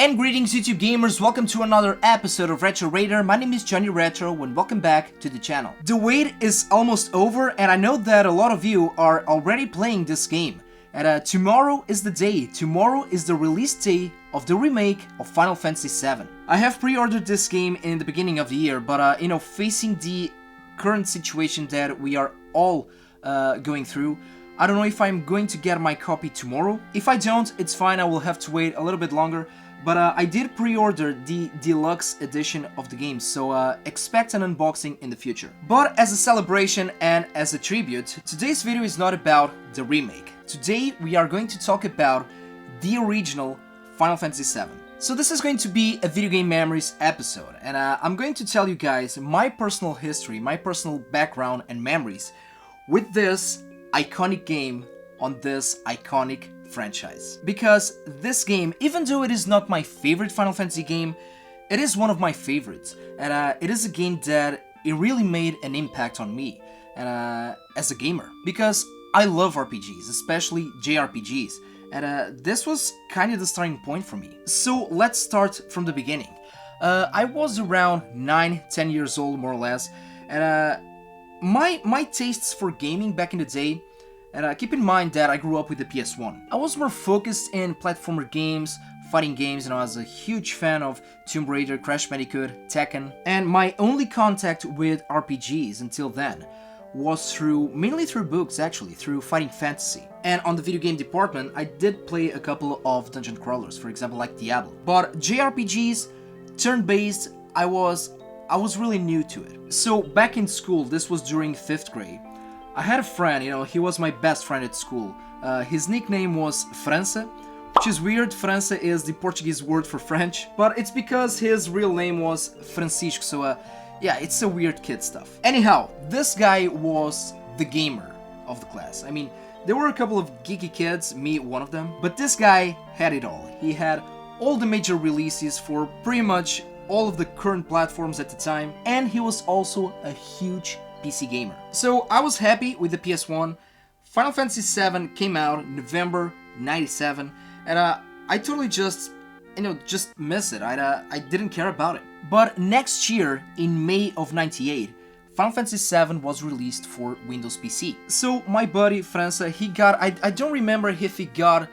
And greetings YouTube gamers, welcome to another episode of Retro Raider. My name is Johnny Retro and welcome back to the channel. The wait is almost over and I know that a lot of you are already playing this game. And tomorrow is the day, tomorrow is the release day of the remake of Final Fantasy VII. I have pre-ordered this game in the beginning of the year, but facing the current situation that we are all going through, I don't know if I'm going to get my copy tomorrow. If I don't, it's fine, I will have to wait a little bit longer. But I did pre-order the deluxe edition of the game, so expect an unboxing in the future. But as a celebration and as a tribute, today's video is not about the remake. Today we are going to talk about the original Final Fantasy VII. So this is going to be a video game memories episode, and I'm going to tell you guys my personal history, my personal background and memories with this iconic game on this iconic franchise. Because this game, even though it is not my favorite Final Fantasy game, it is one of my favorites, and it is a game that it really made an impact on me and as a gamer, because I love RPGs, especially JRPGs, and this was kind of the starting point for me. So let's start from the beginning. I was around 9-10 years old, more or less, and my tastes for gaming back in the day, and keep in mind that I grew up with the PS1. I was more focused in platformer games, fighting games, and I was a huge fan of Tomb Raider, Crash Bandicoot, Tekken. And my only contact with RPGs until then was mainly through books actually, through Fighting Fantasy. And on the video game department, I did play a couple of dungeon crawlers, for example like Diablo. But JRPGs, turn-based, I was really new to it. So back in school, this was during 5th grade, I had a friend, he was my best friend at school. His nickname was França, which is weird. França is the Portuguese word for French, but it's because his real name was Francisco, so yeah, it's a weird kid stuff. Anyhow, this guy was the gamer of the class. I mean, there were a couple of geeky kids, me one of them, but this guy had it all. He had all the major releases for pretty much all of the current platforms at the time, and he was also a huge PC gamer. So I was happy with the PS1. Final Fantasy VII came out in November 97, and I totally just missed it. I didn't care about it. But next year, in May of 98, Final Fantasy VII was released for Windows PC. So my buddy França, he got, I don't remember if he got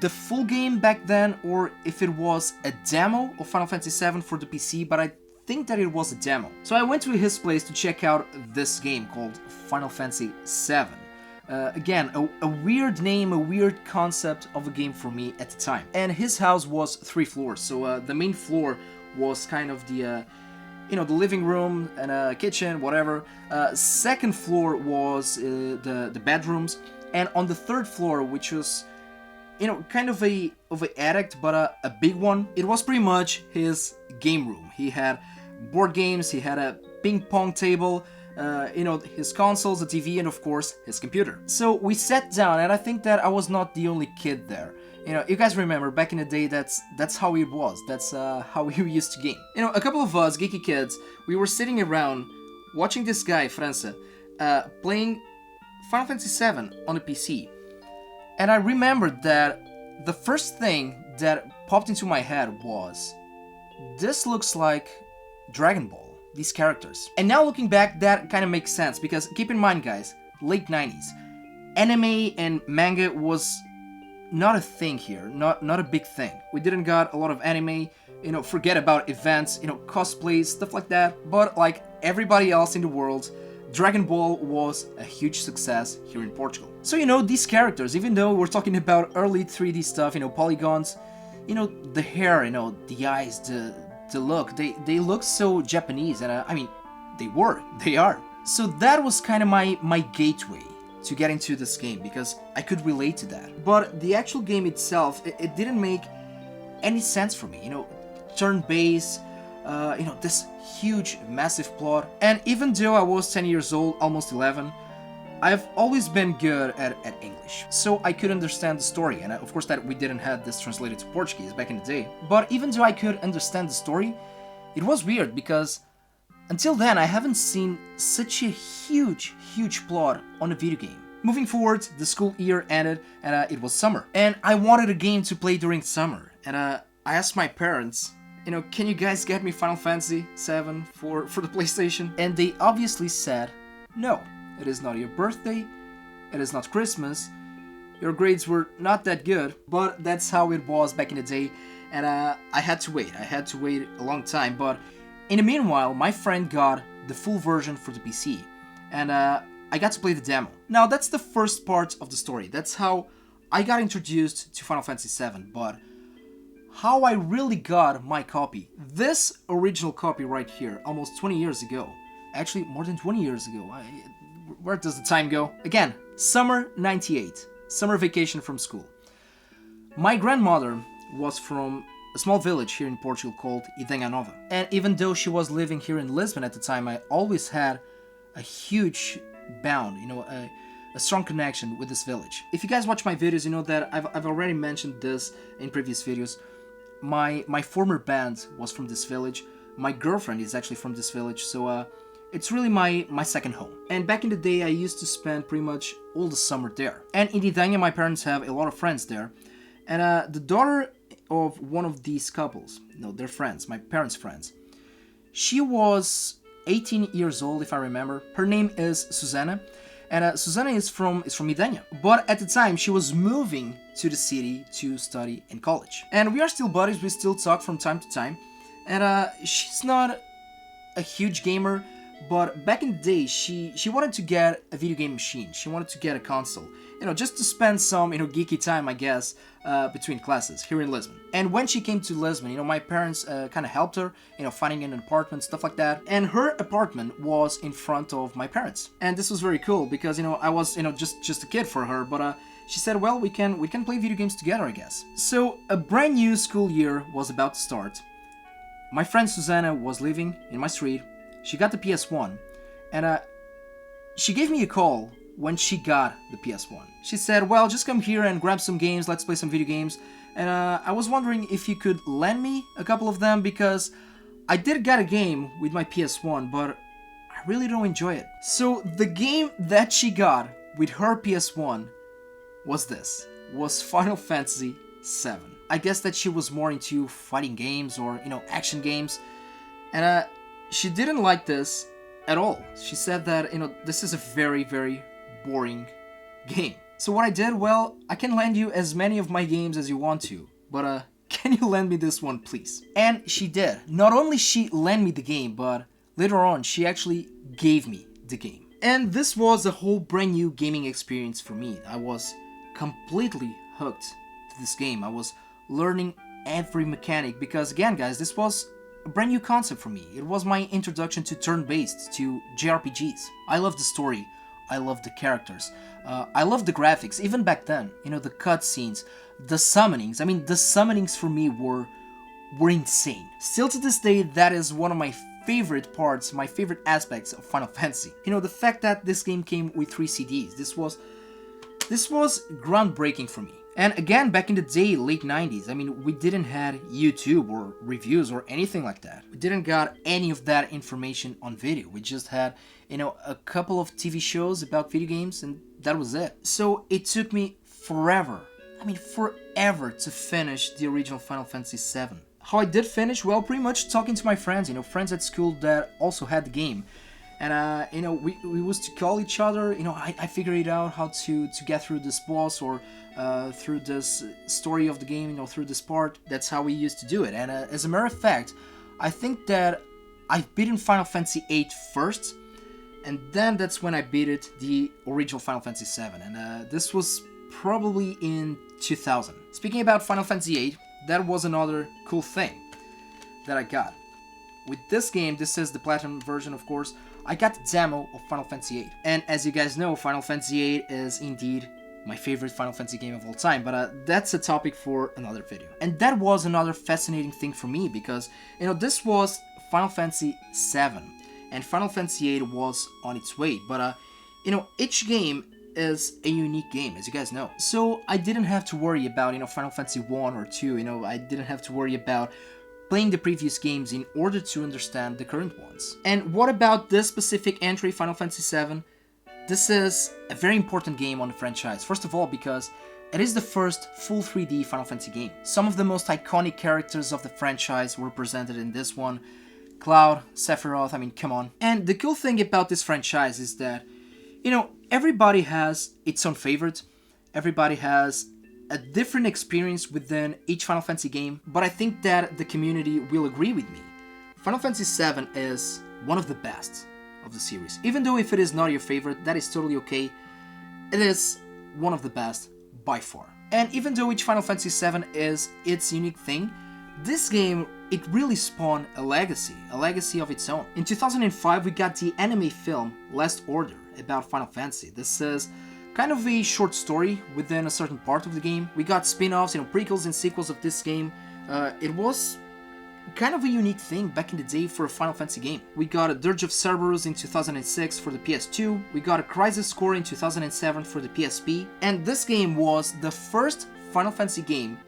the full game back then or if it was a demo of Final Fantasy VII for the PC, but I think that it was a demo. So I went to his place to check out this game called Final Fantasy VII. Again, a weird name, a weird concept of a game for me at the time. And his house was 3 floors, so the main floor was kind of the living room and kitchen, whatever. Second floor was the bedrooms, and on the 3rd floor, which was kind of a attic, but a big one, it was pretty much his game room. He had board games, he had a ping pong table, his consoles, a TV, and of course his computer. So we sat down, and I think that I was not the only kid there. You guys remember back in the day, that's how it was. That's how we used to game. A couple of us geeky kids, we were sitting around watching this guy França playing Final Fantasy VII on the PC. And I remembered that the first thing that popped into my head was, this looks like Dragon Ball, these characters. And now looking back, that kind of makes sense, because keep in mind guys, late 90s, anime and manga was not a thing here, not a big thing. We didn't got a lot of anime, forget about events, cosplays, stuff like that, but like everybody else in the world, Dragon Ball was a huge success here in Portugal. So these characters, even though we're talking about early 3D stuff, polygons, the hair, the eyes, the look, they look so Japanese, and I mean, they are. So that was kind of my gateway to get into this game, because I could relate to that. But the actual game itself, it didn't make any sense for me, turn-based, this huge, massive plot. And even though I was 10 years old, almost 11, I've always been good at English, so I could understand the story, and of course that we didn't have this translated to Portuguese back in the day. But even though I could understand the story, it was weird, because until then I haven't seen such a huge plot on a video game. Moving forward, the school year ended, and it was summer, and I wanted a game to play during summer, and I asked my parents, can you guys get me Final Fantasy VII for the PlayStation? And they obviously said, no, it is not your birthday, it is not Christmas, your grades were not that good, but that's how it was back in the day, and I had to wait a long time, but in the meanwhile, my friend got the full version for the PC, and I got to play the demo. Now, that's the first part of the story, that's how I got introduced to Final Fantasy VII, but how I really got my copy, this original copy right here, almost 20 years ago, actually more than 20 years ago, where does the time go? Again, summer 98, summer vacation from school. My grandmother was from a small village here in Portugal called Idenha Nova, and even though she was living here in Lisbon at the time, I always had a huge bound, a strong connection with this village. If you guys watch my videos, you know that I've already mentioned this in previous videos. My former band was from this village. My girlfriend is actually from this village, so it's really my second home. And back in the day, I used to spend pretty much all the summer there. And in Idenha, my parents have a lot of friends there. And the daughter of one of these couples, they're friends, my parents' friends, she was 18 years old, if I remember. Her name is Susanna. And Susanna is from Idenha, but at the time she was moving to the city to study in college. And we are still buddies, we still talk from time to time. And she's not a huge gamer, but back in the day she wanted to get a video game machine. She wanted to get a console, just to spend some geeky time, I guess, between classes here in Lisbon. And when she came to Lisbon, my parents kind of helped her, finding an apartment, stuff like that. And her apartment was in front of my parents, and this was very cool because I was just a kid for her, but she said, well, we can play video games together, I guess. So a brand new school year was about to start. My friend Susanna was living in my street. She got the PS1, and she gave me a call when she got the PS1. She said, well, just come here and grab some games, let's play some video games. And I was wondering if you could lend me a couple of them, because I did get a game with my PS1, but I really don't enjoy it. So the game that she got with her PS1 was Final Fantasy VII. I guess that she was more into fighting games or, action games. And she didn't like this at all. She said that, this is a very, very boring game. So what I did, well, I can lend you as many of my games as you want to, but can you lend me this one, please? And she did. Not only she lent me the game, but later on she actually gave me the game. And this was a whole brand new gaming experience for me. I was completely hooked to this game. I was learning every mechanic because, again, guys, this was a brand new concept for me. It was my introduction to turn-based, to JRPGs. I love the story. I love the characters. I love the graphics. Even back then, the cutscenes, the summonings. I mean, the summonings for me were insane. Still to this day, that is one of my favorite parts, my favorite aspects of Final Fantasy. The fact that this game came with 3 CDs. This was groundbreaking for me. And again, back in the day, late 90s, I mean, we didn't have YouTube or reviews or anything like that. We didn't got any of that information on video. We just had, a couple of TV shows about video games, and that was it. So it took me forever to finish the original Final Fantasy VII. How I did finish? Well, pretty much talking to my friends, friends at school that also had the game. And, we used to call each other, I figured it out how to get through this boss or through this story of the game, through this part. That's how we used to do it. And as a matter of fact, I think that I've beaten Final Fantasy VIII first, and then that's when I beat the original Final Fantasy VII. And this was probably in 2000. Speaking about Final Fantasy VIII, that was another cool thing that I got. With this game, this is the Platinum version, of course, I got the demo of Final Fantasy VIII. And as you guys know, Final Fantasy VIII is indeed my favorite Final Fantasy game of all time, but that's a topic for another video. And that was another fascinating thing for me, because, this was Final Fantasy VII, and Final Fantasy VIII was on its way, but, each game is a unique game, as you guys know. So I didn't have to worry about, Final Fantasy 1 or 2, I didn't have to worry about playing the previous games in order to understand the current ones. And what about this specific entry, Final Fantasy VII? This is a very important game on the franchise. First of all, because It is the first full 3D Final Fantasy game. Some of the most iconic characters of the franchise were presented in this one. Cloud, Sephiroth, I mean, come on. And the cool thing about this franchise is that, you know, everybody has its own favorite. Everybody has a different experience within each Final Fantasy game, but I think that the community will agree with me. Final Fantasy VII is one of the best of the series. Even though if it is not your favorite, that is totally okay. It is one of the best by far. And even though each Final Fantasy VII is its unique thing, this game, it really spawned a legacy of its own. In 2005, we got the anime film Last Order about Final Fantasy. This is kind of a short story within a certain part of the game. We got spin-offs, prequels and sequels of this game. It was kind of a unique thing back in the day for a Final Fantasy game. We got a Dirge of Cerberus in 2006 for the PS2, we got a Crisis Core in 2007 for the PSP, and this game was the first Final Fantasy game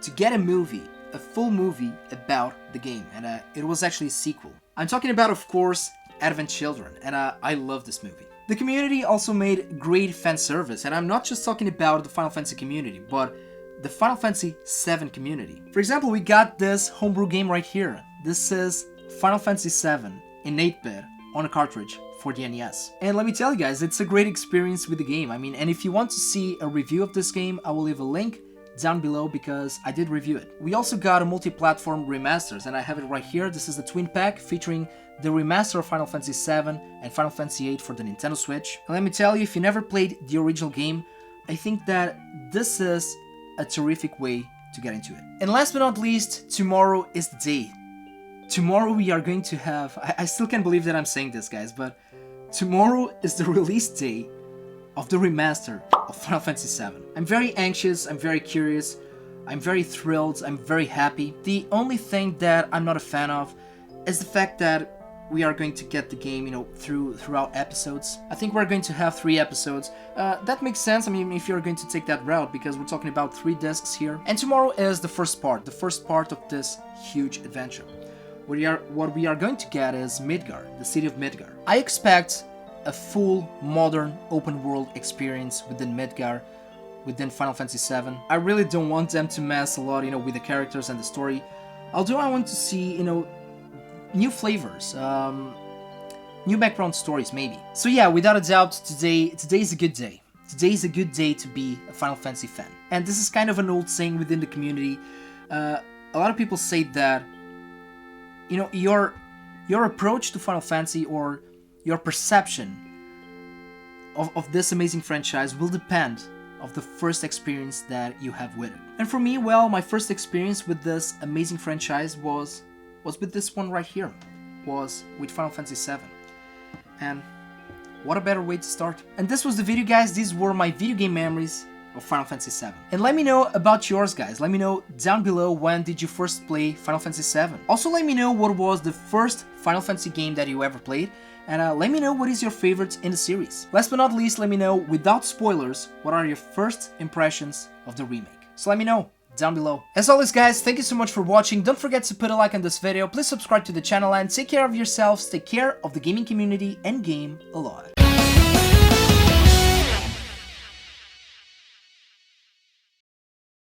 to get a full movie about the game, and it was actually a sequel. I'm talking about, of course, Advent Children, and I love this movie. The community also made great fan service, and I'm not just talking about the Final Fantasy community, but the Final Fantasy VII community. For example, we got this homebrew game right here. This is Final Fantasy VII in 8-bit on a cartridge for the NES. And let me tell you guys, it's a great experience with the game. I mean, and if you want to see a review of this game, I will leave a link down below because I did review it. We also got a multi-platform remasters, and I have it right here. This is the twin pack featuring the remaster of Final Fantasy VII and Final Fantasy VIII for the Nintendo Switch. And let me tell you, if you never played the original game, I think that this is a terrific way to get into it. And last but not least, tomorrow is the day. Tomorrow we are going to have, I still can't believe that I'm saying this, guys, but tomorrow is the release day of the remaster of Final Fantasy VII. I'm very anxious, I'm very curious, I'm very thrilled, I'm very happy. The only thing that I'm not a fan of is the fact that we are going to get the game, throughout episodes. I think we're going to have 3 episodes. That makes sense, I mean, if you're going to take that route, because we're talking about 3 discs here. And tomorrow is the first part of this huge adventure. What we are going to get is Midgar, the city of Midgar. I expect a full, modern, open-world experience within Midgar, within Final Fantasy VII. I really don't want them to mess a lot, with the characters and the story. Although I want to see, new flavors, new background stories maybe. So yeah, without a doubt, today is a good day. Today is a good day to be a Final Fantasy fan. And this is kind of an old saying within the community. A lot of people say that, your approach to Final Fantasy or your perception of this amazing franchise will depend of the first experience that you have with it. And for me, well, my first experience with this amazing franchise was with this one right here, was with Final Fantasy VII. And what a better way to start. And this was the video, guys. These were my video game memories of Final Fantasy VII. And let me know about yours, guys. Let me know down below, when did you first play Final Fantasy VII. Also, let me know what was the first Final Fantasy game that you ever played. And let me know what is your favorite in the series. Last but not least, let me know, without spoilers, what are your first impressions of the remake. So let me know down below. As always, guys, thank you so much for watching. Don't forget to put a like on this video, please subscribe to the channel, and take care of yourselves, take care of the gaming community, and game a lot.